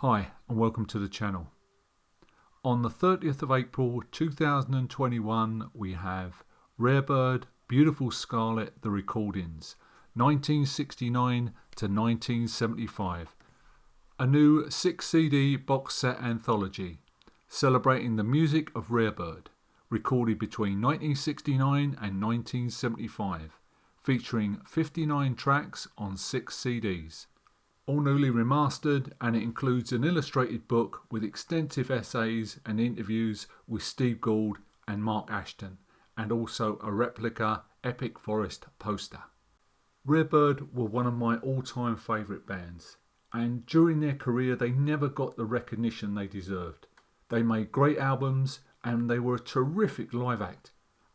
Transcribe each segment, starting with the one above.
Hi and welcome to the channel. On the 30th of April 2021 we have Rarebird, Beautiful Scarlet, The Recordings, 1969 to 1975. A new 6 CD box set anthology celebrating the music of Rarebird, recorded between 1969 and 1975, featuring 59 tracks on 6 CDs. All newly remastered, and it includes an illustrated book with extensive essays and interviews with Steve Gould and Mark Ashton, and also a replica Epic Forest poster. Rarebird were one of my all-time favourite bands, and during their career they never got the recognition they deserved. They made great albums and they were a terrific live act.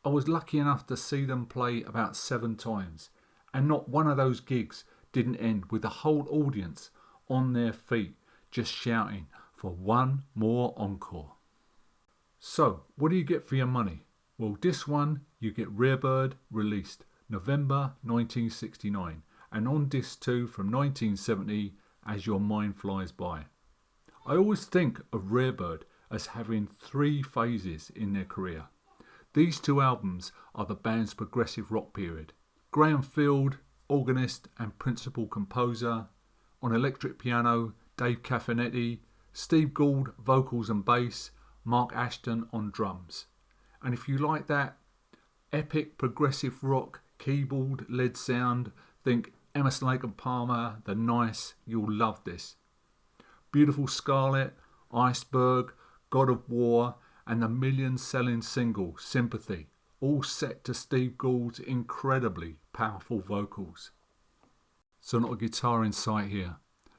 I was lucky enough to see them play about 7 times, and not one of those gigs didn't end with the whole audience on their feet just shouting for one more encore. So what do you get for your money? Well, this one you get Rarebird, released November 1969, and on disc 2 from 1970, As Your Mind Flies By. I always think of Rarebird as having 3 phases in their career. These 2 albums are the band's progressive rock period. Graham Field, organist and principal composer; on electric piano, Dave Caffanetti; Steve Gould, vocals and bass; Mark Ashton on drums. And if you like that epic progressive rock keyboard-led sound, think Emerson, Lake and Palmer, The Nice, you'll love this. Beautiful Scarlet, Iceberg, God of War, and the million-selling single Sympathy, all set to Steve Gould's incredibly powerful vocals. So not a guitar in sight here,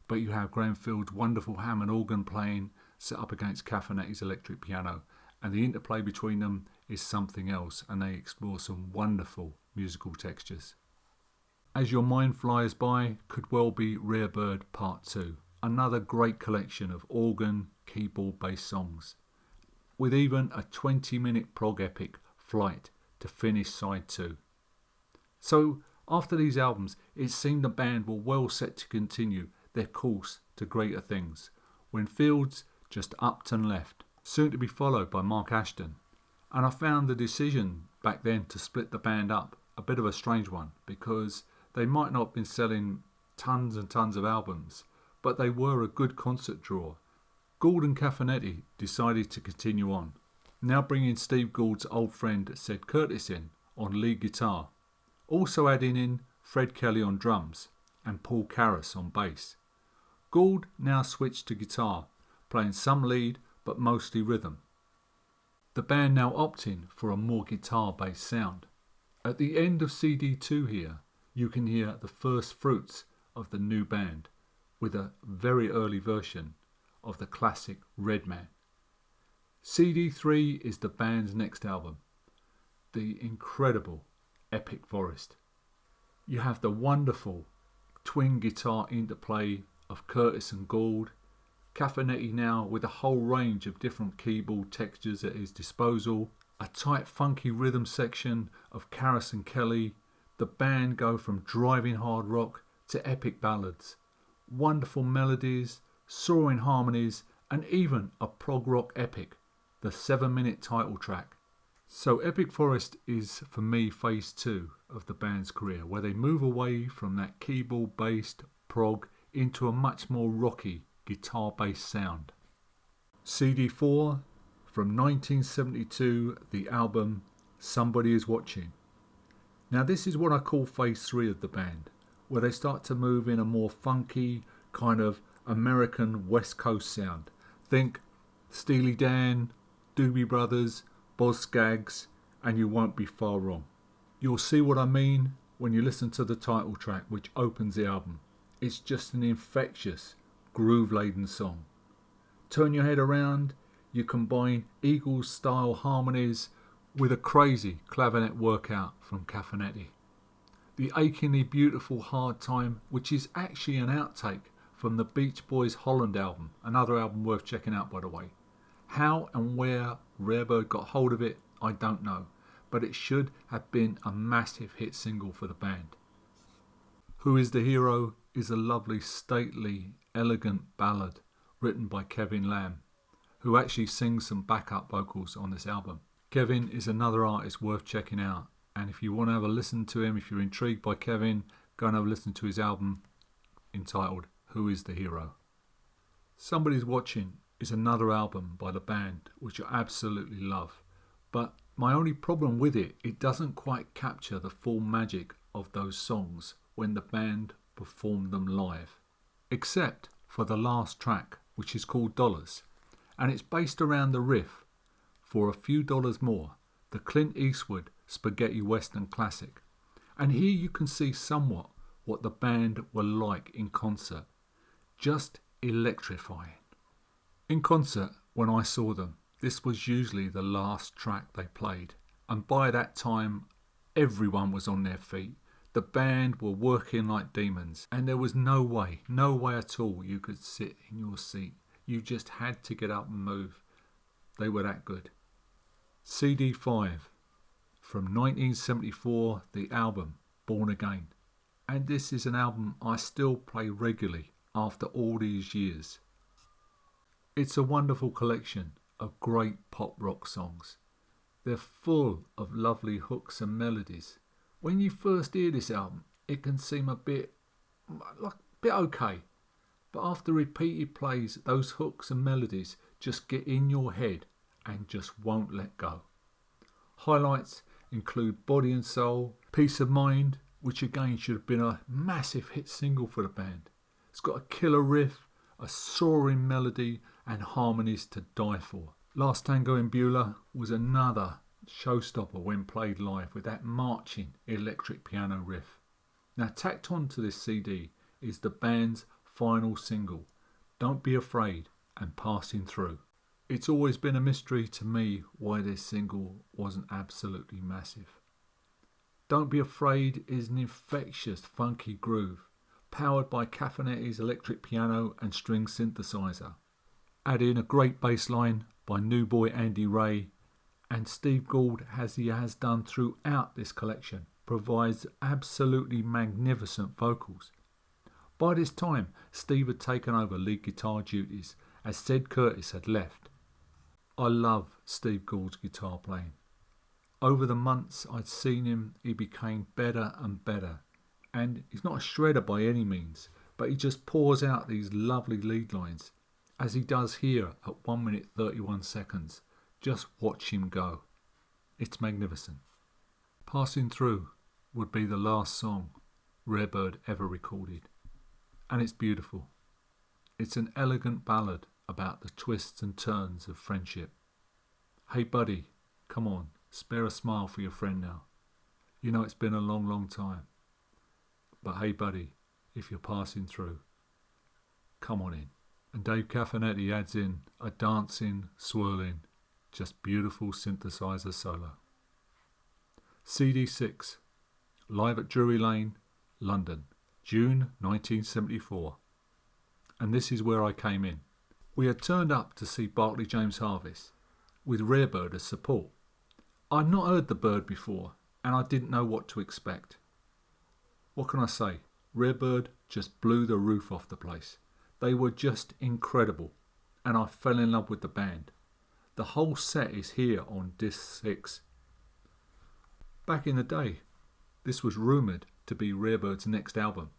but you have Graham Field's wonderful Hammond organ playing set up against Caffanetti's electric piano, and the interplay between them is something else, and they explore some wonderful musical textures. As Your Mind Flies By could well be Rarebird Part 2, another great collection of organ, keyboard-based songs, with even a 20-minute prog epic, Flight, to finish side 2. So after these albums, it seemed the band were well set to continue their course to greater things, when Fields just upped and left, soon to be followed by Mark Ashton. And I found the decision back then to split the band up a bit of a strange one, because they might not have been selling tons and tons of albums, but they were a good concert draw. Gould and Caffanetti decided to continue on, now bringing Steve Gould's old friend Sid Curtis in on lead guitar, also adding in Fred Kelly on drums and Paul Carus on bass. Gould now switched to guitar, playing some lead but mostly rhythm. The band now opting for a more guitar-based sound. At the end of CD 2 here, you can hear the first fruits of the new band, with a very early version of the classic Red Man. CD 3 is the band's next album, the incredible Epic Forest. You have the wonderful twin guitar interplay of Curtis and Gould, Caffanetti now with a whole range of different keyboard textures at his disposal, a tight funky rhythm section of Carus and Kelly. The band go from driving hard rock to epic ballads, wonderful melodies, soaring harmonies, and even a prog rock epic, the 7-minute title track. So Epic Forest is for me phase 2 of the band's career, where they move away from that keyboard based prog into a much more rocky guitar based sound. CD 4 from 1972, the album Somebody Is Watching. Now this is what I call phase 3 of the band, where they start to move in a more funky kind of American West Coast sound. Think Steely Dan, Doobie Brothers, Boz Scaggs, and you won't be far wrong. You'll see what I mean when you listen to the title track, which opens the album. It's just an infectious, groove-laden song. Turn your head around, you combine Eagles-style harmonies with a crazy clavinet workout from Caffanetti. The achingly beautiful Hard Time, which is actually an outtake from the Beach Boys' Holland album, another album worth checking out by the way. How and where Rarebird got hold of it, I don't know, but it should have been a massive hit single for the band. Who is the Hero is a lovely, stately, elegant ballad written by Kevin Lamb, who actually sings some backup vocals on this album. Kevin is another artist worth checking out, and if you want to have a listen to him, if you're intrigued by Kevin, go and have a listen to his album entitled Who is the Hero? Somebody's Watching is another album by the band which I absolutely love, but my only problem with it, it doesn't quite capture the full magic of those songs when the band performed them live, except for the last track, which is called Dollars, and it's based around the riff For a Few Dollars More, the Clint Eastwood spaghetti western classic. And here you can see somewhat what the band were like in concert, just electrifying. In concert, when I saw them, this was usually the last track they played, and by that time everyone was on their feet. The band were working like demons, and there was no way at all you could sit in your seat. You just had to get up and move. They were that good. CD 5 from 1974, the album Born Again. And this is an album I still play regularly after all these years. It's a wonderful collection of great pop rock songs. They're full of lovely hooks and melodies. When you first hear this album, it can seem a bit okay. But after repeated plays, those hooks and melodies just get in your head and just won't let go. Highlights include Body and Soul, Peace of Mind, which again should have been a massive hit single for the band. It's got a killer riff, a soaring melody and harmonies to die for. Last Tango in Beulah was another showstopper when played live with that marching electric piano riff. Now tacked on to this CD is the band's final single, Don't Be Afraid and Passing Through. It's always been a mystery to me why this single wasn't absolutely massive. Don't Be Afraid is an infectious funky groove, powered by Cafanetti's electric piano and string synthesizer. Add in a great bass line by new boy Andy Ray, and Steve Gould, as he has done throughout this collection, provides absolutely magnificent vocals. By this time, Steve had taken over lead guitar duties as Sid Curtis had left. I love Steve Gould's guitar playing. Over the months I'd seen him, he became better and better. And he's not a shredder by any means, but he just pours out these lovely lead lines, as he does here at 1 minute 31 seconds. Just watch him go. It's magnificent. Passing Through would be the last song Rarebird ever recorded, and it's beautiful. It's an elegant ballad about the twists and turns of friendship. Hey buddy, come on, spare a smile for your friend now. You know it's been a long time. But hey buddy, if you're passing through, come on in. And Dave Cafanetti adds in a dancing, swirling, just beautiful synthesizer solo. CD 6, live at Drury Lane, London, June 1974. And this is where I came in. We had turned up to see Barclay James Harvest, with Rarebird as support. I'd not heard the Bird before, and I didn't know what to expect. What can I say? Rarebird just blew the roof off the place. They were just incredible, and I fell in love with the band. The whole set is here on disc 6. Back in the day, this was rumoured to be Rarebird's next album,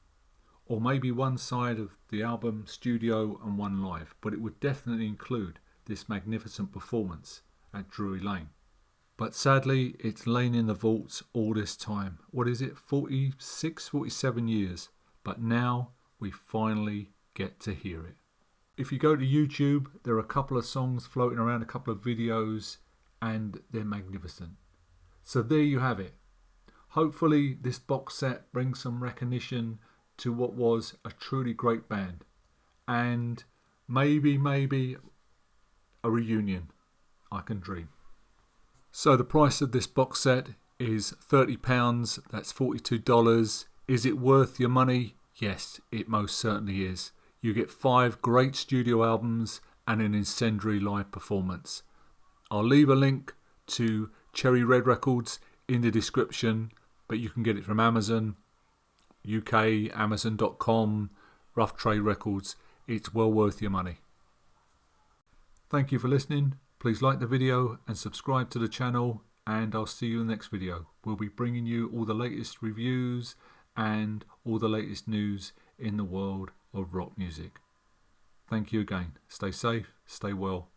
or maybe one side of the album studio and one live, but it would definitely include this magnificent performance at Drury Lane. But sadly, it's lain in the vaults all this time. What is it, 46, 47 years? But now we finally get to hear it. If you go to YouTube, there are a couple of songs floating around, a couple of videos, and they're magnificent. So there you have it. Hopefully this box set brings some recognition to what was a truly great band, and maybe a reunion. I can dream. So the price of this box set is £30, that's $42. Is it worth your money? Yes, it most certainly is. You get 5 great studio albums and an incendiary live performance. I'll leave a link to Cherry Red Records in the description, but you can get it from Amazon, UK, Amazon.com, Rough Trade Records. It's well worth your money. Thank you for listening. Please like the video and subscribe to the channel, and I'll see you in the next video. We'll be bringing you all the latest reviews and all the latest news in the world of rock music. Thank you again. Stay safe, stay well.